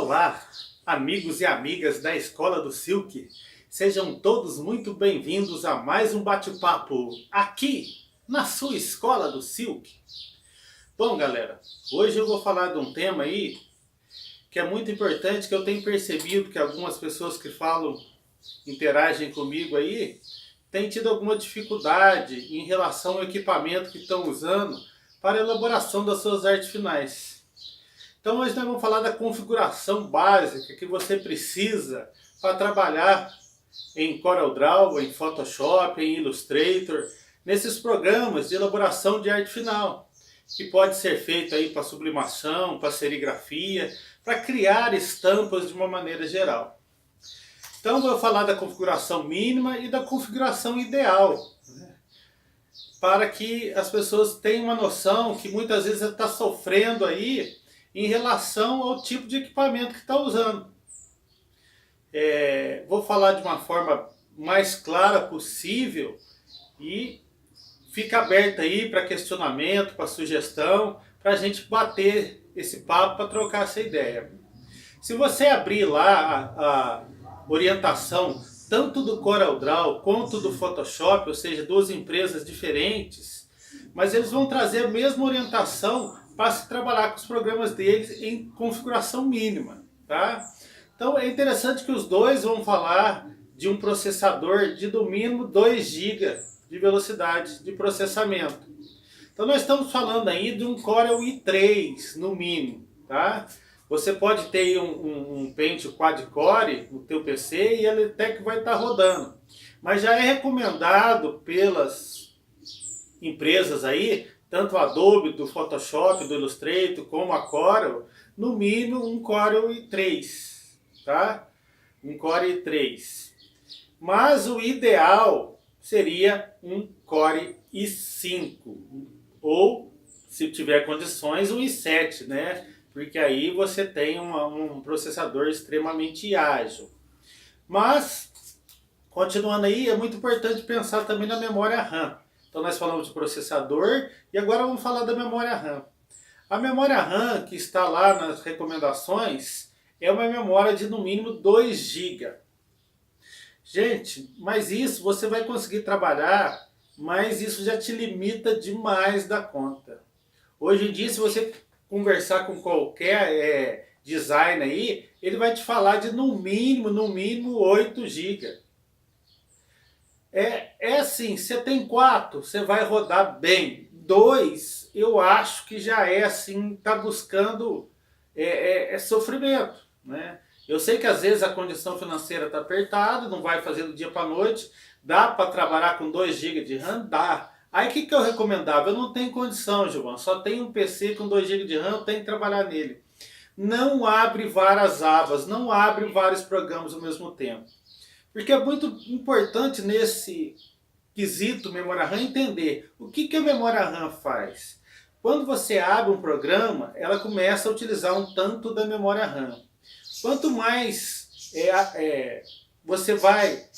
Olá, amigos e amigas da Escola do Silk. Sejam todos muito bem-vindos a mais um bate-papo aqui na sua Escola do Silk. Bom, galera, hoje eu vou falar de um tema aí que é muito importante, que eu tenho percebido que algumas pessoas que falam, interagem comigo aí, têm tido alguma dificuldade em relação ao equipamento que estão usando para a elaboração das suas artes finais. Então hoje nós vamos falar da configuração básica que você precisa para trabalhar em CorelDRAW, em Photoshop, em Illustrator, nesses programas de elaboração de arte final, que pode ser feito aí para sublimação, para serigrafia, para criar estampas de uma maneira geral. Então vou falar da configuração mínima e da configuração ideal, né? Para que as pessoas tenham uma noção que muitas vezes você está sofrendo aí em relação ao tipo de equipamento que está usando. Vou falar de uma forma mais clara possível e fica aberto aí para questionamento, para sugestão, para a gente bater esse papo, para trocar essa ideia. Se você abrir lá a orientação tanto do CorelDRAW quanto do Photoshop, ou seja, duas empresas diferentes, mas eles vão trazer a mesma orientação para se trabalhar com os programas deles em configuração mínima, tá? Então é interessante que os dois vão falar de um processador de no mínimo 2 GB de velocidade de processamento. Então nós estamos falando aí de um Corel i3 no mínimo, tá? Você pode ter um Pentium quad-core no teu PC e ele até que vai estar rodando. Mas já é recomendado pelas empresas aí, tanto a Adobe, do Photoshop, do Illustrator, como a Corel, no mínimo um Corel i3, tá? Um Core i3. Mas o ideal seria um Core i5, ou, se tiver condições, um i7, né? Porque aí você tem um processador extremamente ágil. Mas, continuando aí, é muito importante pensar também na memória RAM. Então nós falamos de processador e agora vamos falar da memória RAM. A memória RAM que está lá nas recomendações é uma memória de no mínimo 2 GB. Gente, mas isso você vai conseguir trabalhar, mas isso já te limita demais da conta. Hoje em dia, se você conversar com qualquer design aí, ele vai te falar de no mínimo 8 GB. É assim, você tem 4, você vai rodar bem. 2, eu acho que já é assim, tá buscando sofrimento, né? Eu sei que às vezes a condição financeira está apertada, não vai fazer do dia para a noite, dá para trabalhar com 2 GB de RAM? Dá. Aí o que eu recomendava? Eu não tenho condição, Giovanni, só tenho um PC com 2 GB de RAM, eu tenho que trabalhar nele. Não abre várias abas, não abre vários programas ao mesmo tempo. Porque é muito importante nesse quesito memória RAM entender o que a memória RAM faz. Quando você abre um programa, ela começa a utilizar um tanto da memória RAM. Quanto mais você vai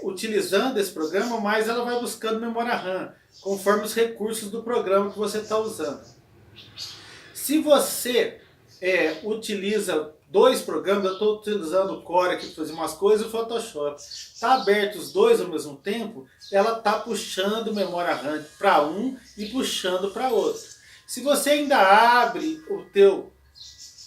utilizando esse programa, mais ela vai buscando memória RAM, conforme os recursos do programa que você está usando. Se você utiliza 2 programas, eu estou utilizando o Core aqui para fazer umas coisas e o Photoshop. Está aberto os dois ao mesmo tempo, ela está puxando memória RAM para um e puxando para outro. Se você ainda abre o teu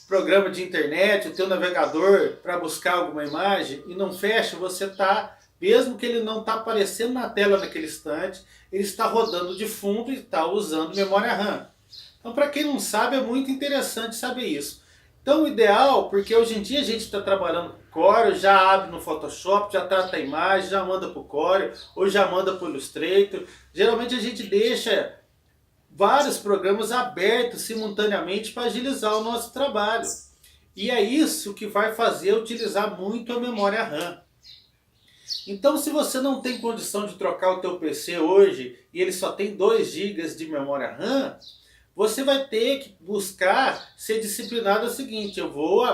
programa de internet, o teu navegador para buscar alguma imagem e não fecha, você está, mesmo que ele não está aparecendo na tela naquele instante, ele está rodando de fundo e está usando memória RAM. Então, para quem não sabe, é muito interessante saber isso. Então o ideal, porque hoje em dia a gente está trabalhando com Corel, já abre no Photoshop, já trata a imagem, já manda para o Corel, ou já manda para o Illustrator. Geralmente a gente deixa vários programas abertos simultaneamente para agilizar o nosso trabalho. E é isso que vai fazer utilizar muito a memória RAM. Então se você não tem condição de trocar o teu PC hoje e ele só tem 2 GB de memória RAM, você vai ter que buscar ser disciplinado. É o seguinte, eu vou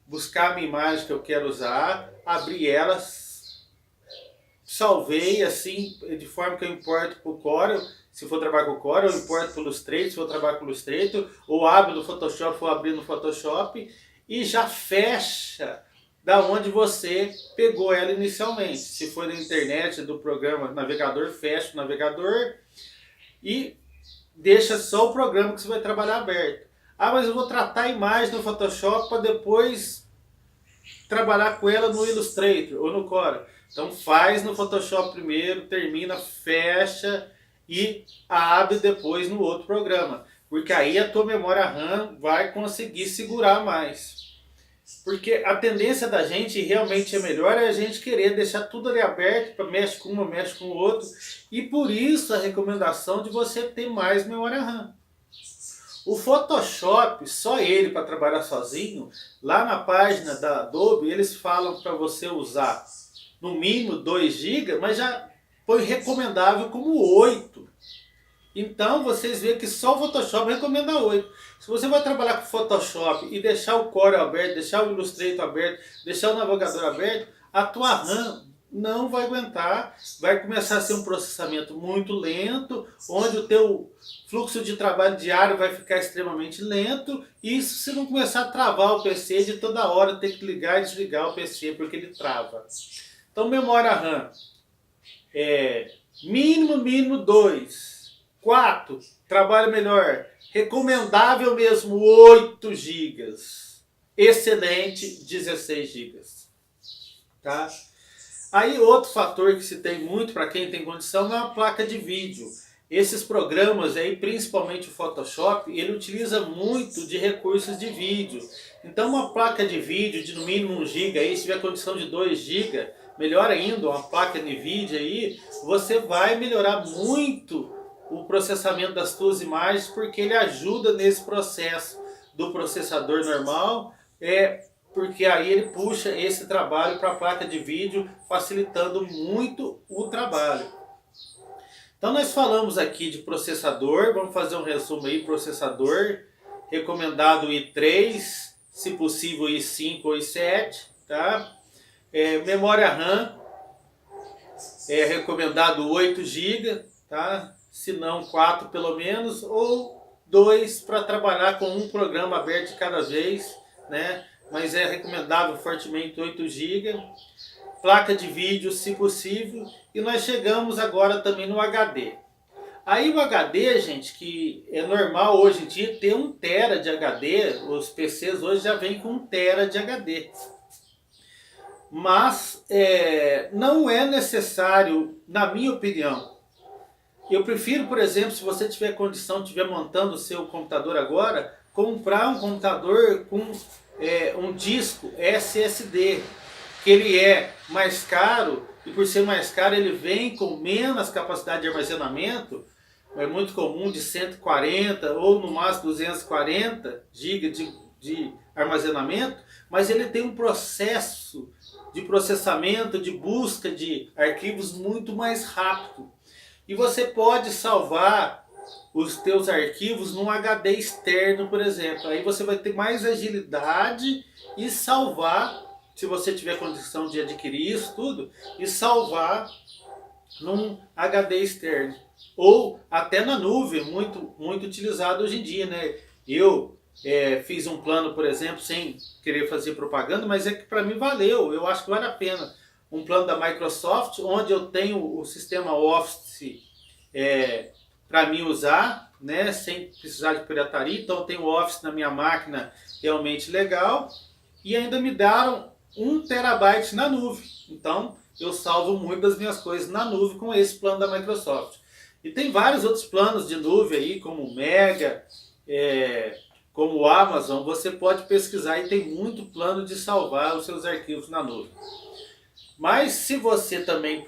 buscar a minha imagem que eu quero usar, abrir ela, salvei assim, de forma que eu importo para o Corel. Se for trabalhar com o Corel, eu importo para o Illustrator, se for trabalhar com o Illustrator, ou abro no Photoshop, ou abrir no Photoshop, e já fecha da onde você pegou ela inicialmente. Se for na internet do programa navegador, fecha o navegador e deixa só o programa que você vai trabalhar aberto. Ah, mas eu vou tratar a imagem no Photoshop para depois trabalhar com ela no Illustrator ou no Corel. Então faz no Photoshop primeiro, termina, fecha e abre depois no outro programa. Porque aí a tua memória RAM vai conseguir segurar mais. Porque a tendência da gente realmente é melhor é a gente querer deixar tudo ali aberto, para mexe com uma, mexe com o outro. E por isso a recomendação de você ter mais memória RAM. O Photoshop, só ele para trabalhar sozinho, lá na página da Adobe, eles falam para você usar no mínimo 2 GB, mas já foi recomendável como 8. Então vocês veem que só o Photoshop recomenda 8. Se você vai trabalhar com Photoshop e deixar o Corel aberto, deixar o Illustrator aberto, deixar o navegador aberto, a tua RAM não vai aguentar, vai começar a ser um processamento muito lento, onde o teu fluxo de trabalho diário vai ficar extremamente lento, e isso se não começar a travar o PC de toda hora, ter que ligar e desligar o PC porque ele trava. Então memória RAM, mínimo 2. 4, trabalho melhor, recomendável mesmo 8 GB, excelente 16 GB, tá? Aí outro fator que se tem muito para quem tem condição é a placa de vídeo. Esses programas aí, principalmente o Photoshop, ele utiliza muito de recursos de vídeo. Então uma placa de vídeo de no mínimo 1 GB, aí, se tiver condição de 2 GB, melhor ainda, uma placa NVIDIA aí, você vai melhorar muito o processamento das tuas imagens, porque ele ajuda nesse processo do processador normal, porque aí ele puxa esse trabalho para a placa de vídeo, facilitando muito o trabalho. Então nós falamos aqui de processador, vamos fazer um resumo aí, processador, recomendado i3, se possível i5 ou i7, tá? Memória RAM, recomendado 8 GB, tá? Se não 4 pelo menos, ou 2 para trabalhar com um programa aberto de cada vez, né? Mas é recomendável fortemente 8 GB. Placa de vídeo, se possível, e nós chegamos agora também no HD. Aí o HD, gente, que é normal hoje em dia ter 1 TB de HD, os PCs hoje já vêm com 1 TB de HD. Mas não é necessário, na minha opinião. Eu prefiro, por exemplo, se você tiver condição, estiver montando o seu computador agora, comprar um computador com um disco SSD, que ele é mais caro, e por ser mais caro ele vem com menos capacidade de armazenamento, é muito comum de 140 ou no máximo 240 GB de armazenamento, mas ele tem um processo de processamento, de busca de arquivos muito mais rápido. E você pode salvar os teus arquivos num HD externo, por exemplo. Aí você vai ter mais agilidade e salvar, se você tiver condição de adquirir isso tudo, e salvar num HD externo. Ou até na nuvem, muito utilizado hoje em dia, né? Eu fiz um plano, por exemplo, sem querer fazer propaganda, mas é que para mim valeu, eu acho que vale a pena. Um plano da Microsoft, onde eu tenho o sistema Office para mim usar, né, sem precisar de pirataria. Então eu tenho o Office na minha máquina realmente legal, e ainda me deram 1 TB na nuvem. Então eu salvo muito das minhas coisas na nuvem com esse plano da Microsoft. E tem vários outros planos de nuvem aí, como o Mega, como o Amazon. Você pode pesquisar e tem muito plano de salvar os seus arquivos na nuvem. Mas se você também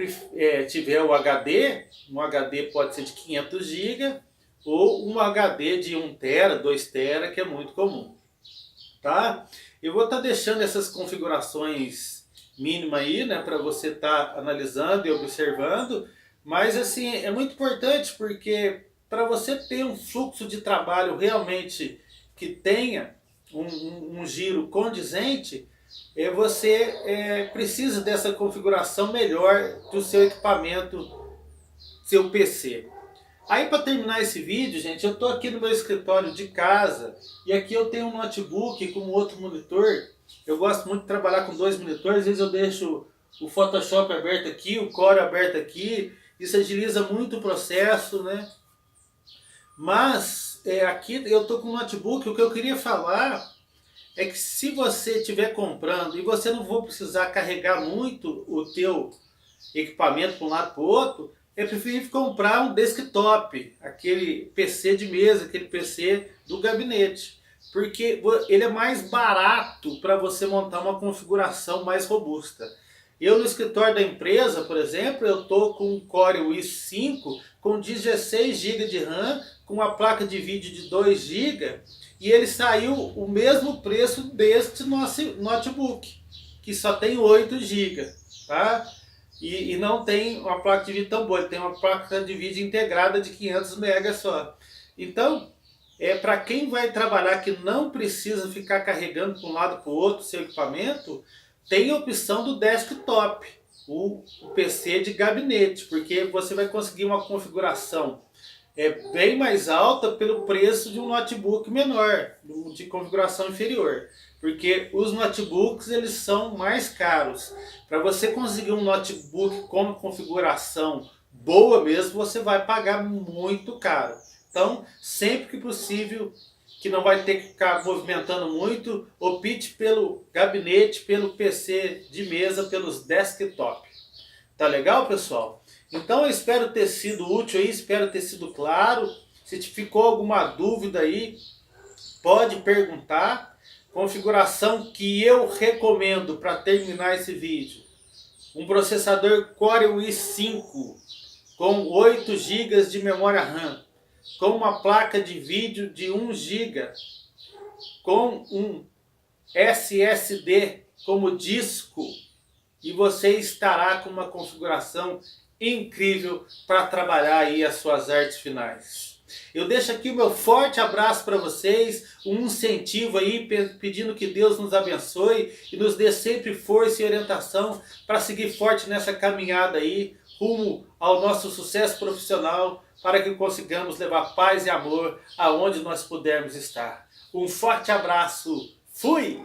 tiver o HD, um HD pode ser de 500 GB ou um HD de 1 TB, 2 TB, que é muito comum. Tá? Eu vou estar deixando essas configurações mínimas aí, né, para você estar analisando e observando. Mas assim, é muito importante porque para você ter um fluxo de trabalho realmente que tenha um giro condizente, você precisa dessa configuração melhor do seu equipamento, seu PC. Aí para terminar esse vídeo, gente, eu estou aqui no meu escritório de casa e aqui eu tenho um notebook com outro monitor. Eu gosto muito de trabalhar com dois monitores, às vezes eu deixo o Photoshop aberto aqui, o Core aberto aqui, isso agiliza muito o processo, né? Mas aqui eu estou com um notebook, o que eu queria falar é que se você estiver comprando e você não for precisar carregar muito o teu equipamento para um lado para o outro, é preferível comprar um desktop, aquele PC de mesa, aquele PC do gabinete, porque ele é mais barato para você montar uma configuração mais robusta. Eu no escritório da empresa, por exemplo, eu estou com um Core i5 com 16 GB de RAM, com uma placa de vídeo de 2 GB, e ele saiu o mesmo preço deste nosso notebook, que só tem 8 GB, tá? E não tem uma placa de vídeo tão boa, ele tem uma placa de vídeo integrada de 500 MB só. Então, para quem vai trabalhar que não precisa ficar carregando para um lado para o outro seu equipamento, tem a opção do desktop, o PC de gabinete, porque você vai conseguir uma configuração bem mais alta pelo preço de um notebook menor, de configuração inferior. Porque os notebooks eles são mais caros. Para você conseguir um notebook com configuração boa mesmo, você vai pagar muito caro. Então, sempre que possível, que não vai ter que ficar movimentando muito, opte pelo gabinete, pelo PC de mesa, pelos desktop. Tá legal, pessoal? Então eu espero ter sido útil aí, espero ter sido claro. Se ficou alguma dúvida aí, pode perguntar. Configuração que eu recomendo para terminar esse vídeo: um processador Core i5 com 8 GB de memória RAM, com uma placa de vídeo de 1 GB, com um SSD como disco, e você estará com uma configuração incrível para trabalhar aí as suas artes finais. Eu deixo aqui o meu forte abraço para vocês, um incentivo aí, pedindo que Deus nos abençoe e nos dê sempre força e orientação para seguir forte nessa caminhada aí, rumo ao nosso sucesso profissional, para que consigamos levar paz e amor aonde nós pudermos estar. Um forte abraço, fui!